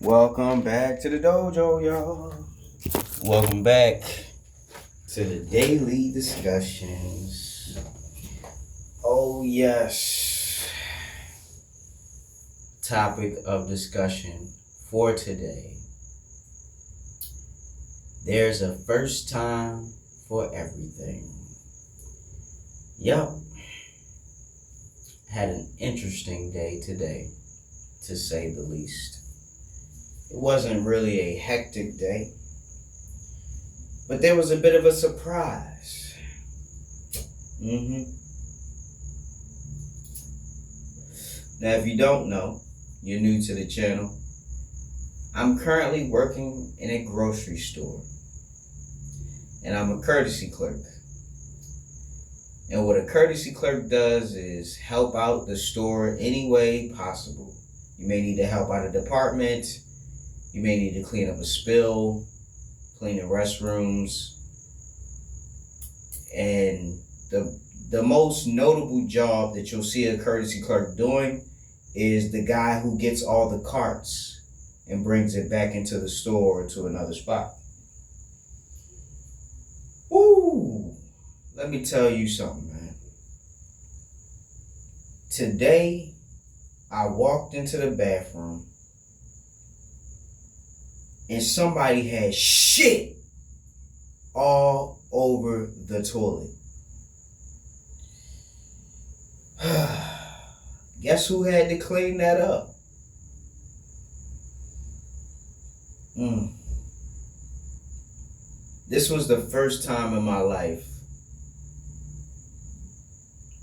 Welcome back to the dojo, y'all. Welcome back to the daily discussions. Oh, yes. Topic of discussion for today. There's a first time for everything. Yup. Had an interesting day today, to say the least. It wasn't really a hectic day, but there was a bit of a surprise. Now, if you don't know, you're new to the channel, I'm currently working in a grocery store, and I'm a courtesy clerk. And what a courtesy clerk does is help out the store any way possible. You may need to help out a department. You may need to clean up a spill, clean the restrooms. And the most notable job that you'll see a courtesy clerk doing is the guy who gets all the carts and brings it back into the store or to another spot. Ooh, let me tell you something, man. Today, I walked into the bathroom and somebody had shit all over the toilet. Guess who had to clean that up? This was the first time in my life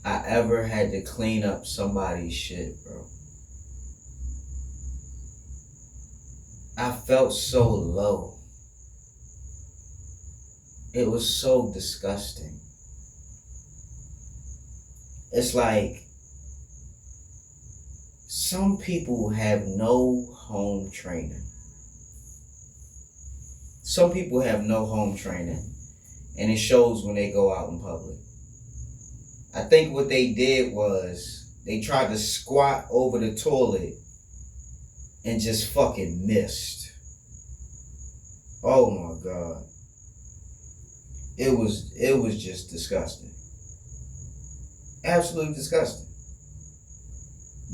I ever had to clean up somebody's shit, bro. I felt so low. It was so disgusting. It's like some people have no home training. Some people have no home training, and it shows when they go out in public. I think what they did was they tried to squat over the toilet and just fucking missed. Oh my God. It was just disgusting. Absolutely disgusting.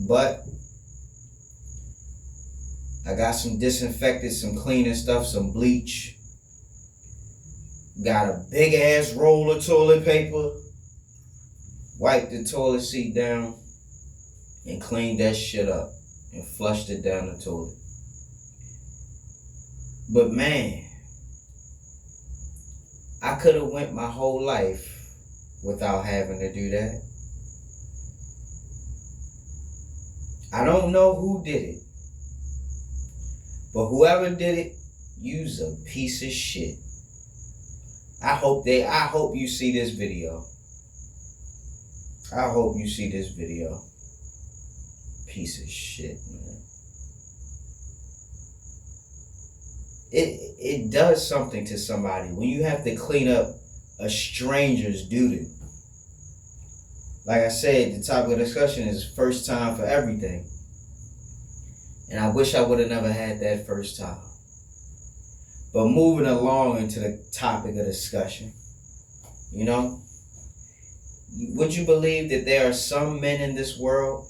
But I got some disinfectant, some cleaning stuff, some bleach. Got a big ass roll of toilet paper. Wiped the toilet seat down and cleaned that shit up and flushed it down the toilet. But man, I could have went my whole life without having to do that. I don't know who did it, but whoever did it, you's a piece of shit. I hope you see this video. I hope you see this video. Piece of shit, man. It does something to somebody when you have to clean up a stranger's doo-doo. Like I said, the topic of discussion is first time for everything. And I wish I would have never had that first time. But moving along into the topic of discussion, you know, would you believe that there are some men in this world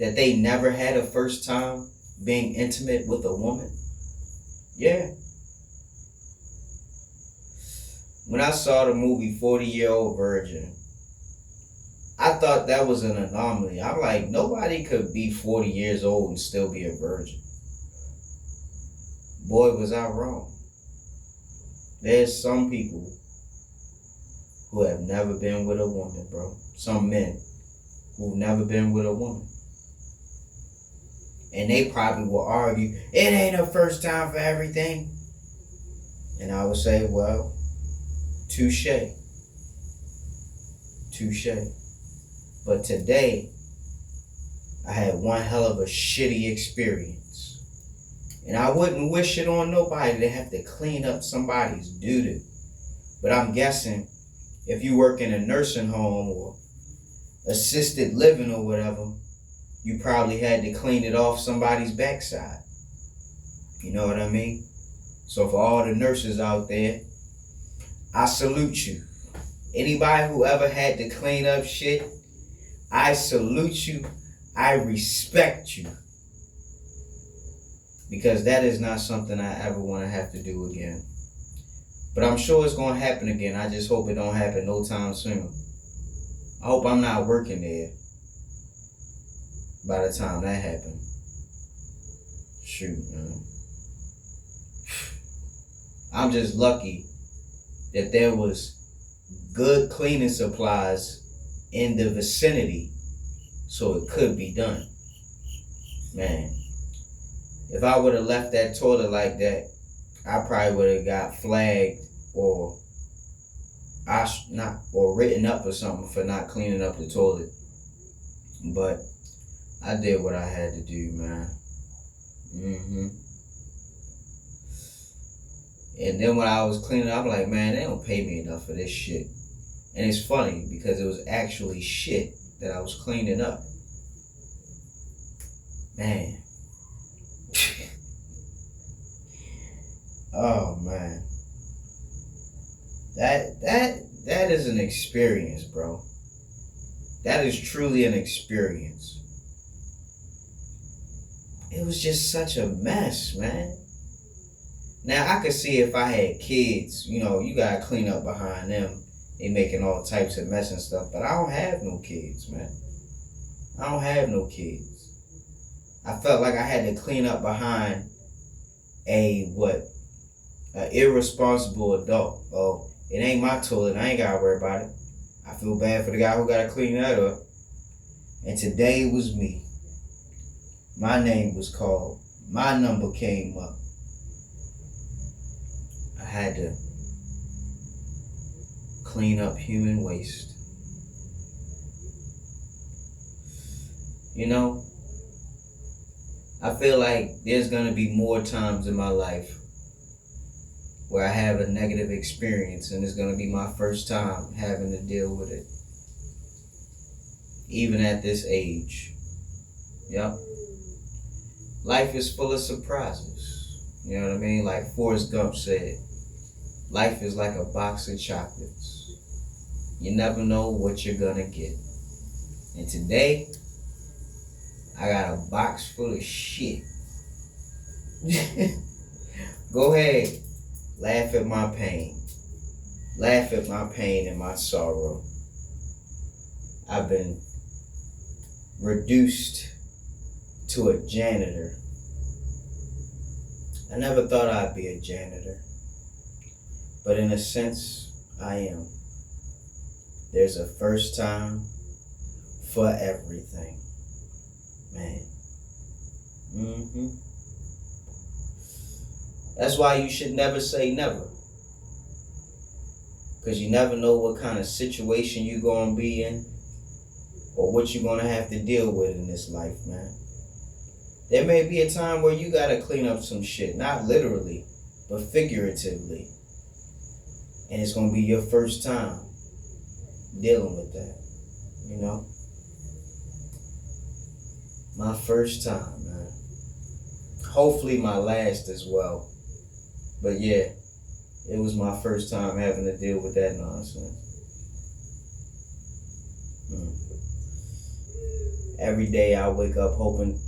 that they never had a first time being intimate with a woman? Yeah. When I saw the movie 40-Year-Old Virgin, I thought that was an anomaly. I'm like, nobody could be 40 years old and still be a virgin. Boy, was I wrong. There's some people who have never been with a woman, bro. Some men who've never been with a woman. And they probably will argue, it ain't a first time for everything. And I would say, well, touche. Touche. But today, I had one hell of a shitty experience. And I wouldn't wish it on nobody to have to clean up somebody's doo-doo. But I'm guessing if you work in a nursing home or assisted living or whatever, you probably had to clean it off somebody's backside. You know what I mean? So for all the nurses out there, I salute you. Anybody who ever had to clean up shit, I salute you. I respect you. Because that is not something I ever want to have to do again. But I'm sure it's going to happen again. I just hope it don't happen no time soon. I hope I'm not working there by the time that happens. Shoot, man. I'm just lucky that there was good cleaning supplies in the vicinity so it could be done. Man, if I would have left that toilet like that, I probably would have got flagged or written up or something for not cleaning up the toilet. But I did what I had to do, man. And then when I was cleaning up, I'm like, man, they don't pay me enough for this shit. And it's funny because it was actually shit that I was cleaning up. Man. Oh man. That is an experience, bro. That is truly an experience. It was just such a mess, man. Now I could see if I had kids, you know, you gotta clean up behind them. They making all types of mess and stuff, but I don't have no kids, man. I don't have no kids. I felt like I had to clean up behind an irresponsible adult. Oh, it ain't my toilet. I ain't gotta worry about it. I feel bad for the guy who gotta clean that up. And today it was me. My name was called. My number came up. I had to clean up human waste. You know, I feel like there's gonna be more times in my life where I have a negative experience and it's gonna be my first time having to deal with it. Even at this age. Yep. Life is full of surprises. You know what I mean? Like Forrest Gump said, life is like a box of chocolates. You never know what you're gonna get. And today, I got a box full of shit. Go ahead, laugh at my pain. Laugh at my pain and my sorrow. I've been reduced to a janitor. I never thought I'd be a janitor. But in a sense, I am. There's a first time for everything. Man. That's why you should never say never. Because you never know what kind of situation you're going to be in or what you're going to have to deal with in this life, man. There may be a time where you got to clean up some shit. Not literally, but figuratively. And it's going to be your first time dealing with that, you know? My first time, man. Hopefully my last as well. But yeah, it was my first time having to deal with that nonsense. Every day I wake up hoping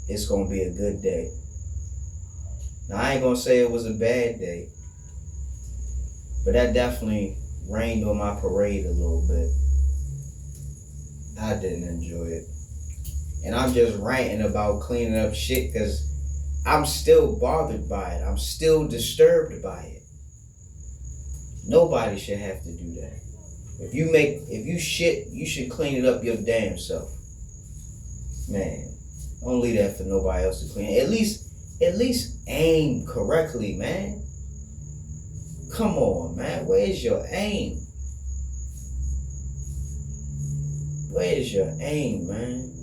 it's going to be a good day. Now I ain't going to say it was a bad day. But that definitely rained on my parade a little bit. I didn't enjoy it. And I'm just ranting about cleaning up shit because I'm still bothered by it. I'm still disturbed by it. Nobody should have to do that. If you shit, you should clean it up your damn self. Man, don't leave that for nobody else to clean. At least aim correctly, man. Come on, man. Where's your aim? Where's your aim, man?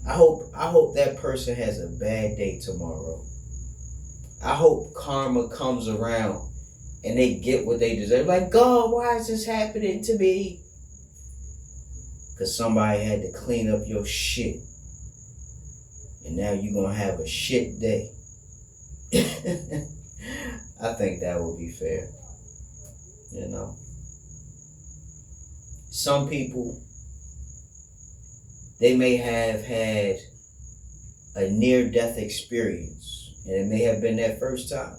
I hope that person has a bad day tomorrow. I hope karma comes around and they get what they deserve. Like, God, why is this happening to me? Because somebody had to clean up your shit. And now you're going to have a shit day. I think that would be fair. You know, some people, they may have had a near-death experience, and it may have been their first time,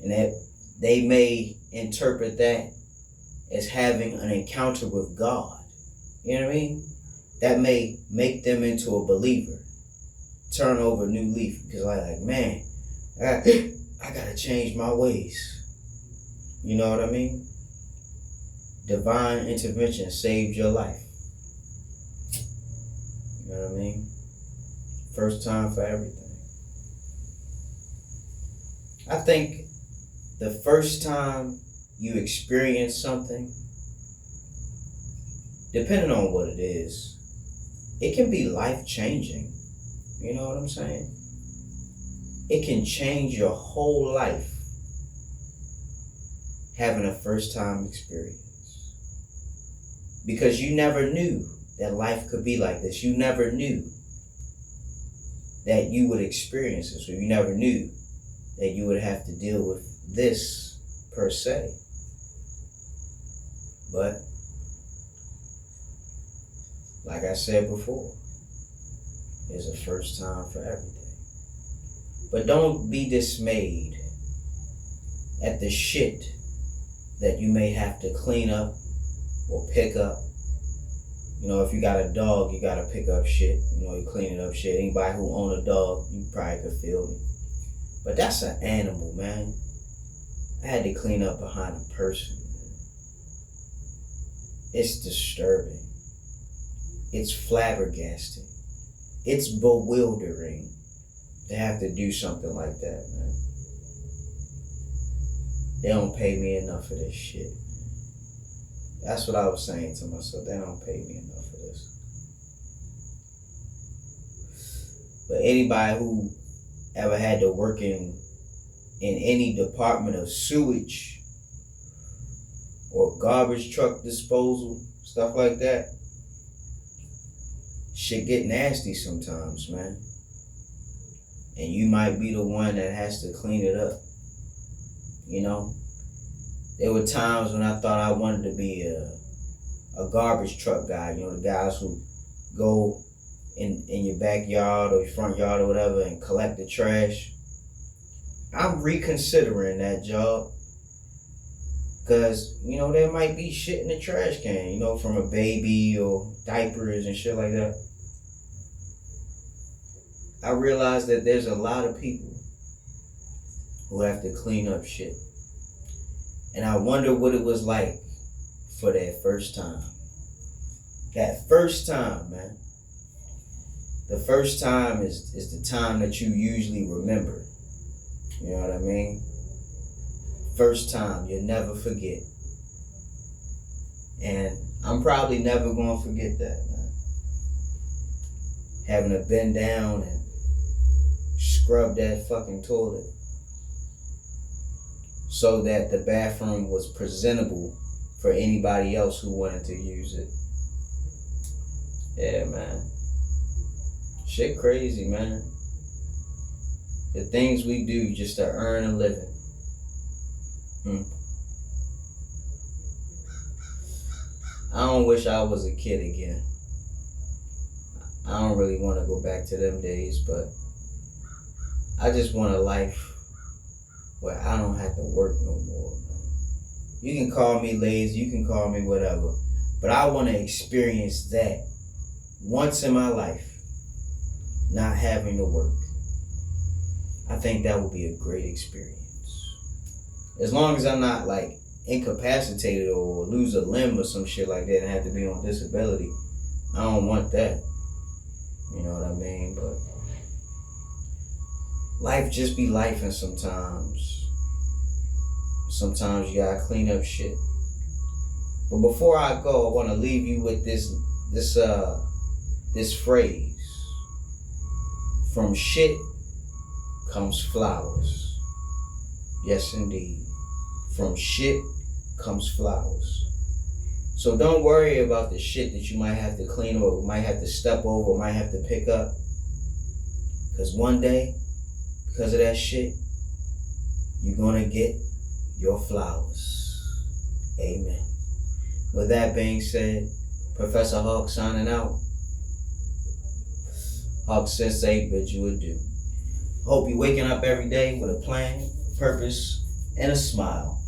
and that they may interpret that as having an encounter with God. You know what I mean? That may make them into a believer, turn over a new leaf, because like man, I gotta change my ways. You know what I mean? Divine intervention saved your life. You know what I mean? First time for everything. I think the first time you experience something, depending on what it is, it can be life-changing. You know what I'm saying? It can change your whole life having a first-time experience. Because you never knew that life could be like this. You never knew that you would experience this, or you never knew that you would have to deal with this per se. But like I said before, there's a first time for everything. But don't be dismayed at the shit that you may have to clean up or pick up. You know, if you got a dog, you gotta pick up shit. You know, you cleaning up shit. Anybody who own a dog, you probably could feel me. But that's an animal, man. I had to clean up behind a person. It's disturbing. It's flabbergasting. It's bewildering to have to do something like that, man. They don't pay me enough for this shit. That's what I was saying to myself. They don't pay me enough for this. But anybody who ever had to work in any department of sewage or garbage truck disposal, stuff like that, shit get nasty sometimes, man. And you might be the one that has to clean it up. You know? There were times when I thought I wanted to be a garbage truck guy. You know, the guys who go in your backyard or your front yard or whatever and collect the trash. I'm reconsidering that job. Because, you know, there might be shit in the trash can, you know, from a baby or diapers and shit like that. I realized that there's a lot of people who have to clean up shit. And I wonder what it was like for that first time. That first time, man. The first time is the time that you usually remember. You know what I mean? First time, you'll never forget. And I'm probably never going to forget that, man. Having to bend down and scrub that fucking toilet so that the bathroom was presentable for anybody else who wanted to use it. Yeah, man. Shit crazy, man. The things we do just to earn a living. I don't wish I was a kid again. I don't really want to go back to them days, but I just want a life where I don't have to work no more, man. You can call me lazy, you can call me whatever, but I want to experience that once in my life, not having to work. I think that would be a great experience. As long as I'm not like incapacitated or lose a limb or some shit like that and have to be on disability, I don't want that. You know what I mean? But life just be life, and sometimes you gotta clean up shit. But before I go, I want to leave you with this phrase. From shit comes flowers. Yes, indeed. From shit comes flowers. So don't worry about the shit that you might have to clean or might have to step over or might have to pick up. Because one day, because of that shit, you're gonna get your flowers. Amen. With that being said, Professor Hawk signing out. Hawk Sensei bid you adieu. Hope you're waking up every day with a plan, purpose, and a smile.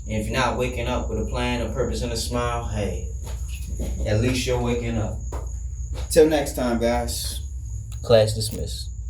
And if you're not waking up with a plan, a purpose, and a smile, hey, at least you're waking up. Till next time, guys. Class dismissed.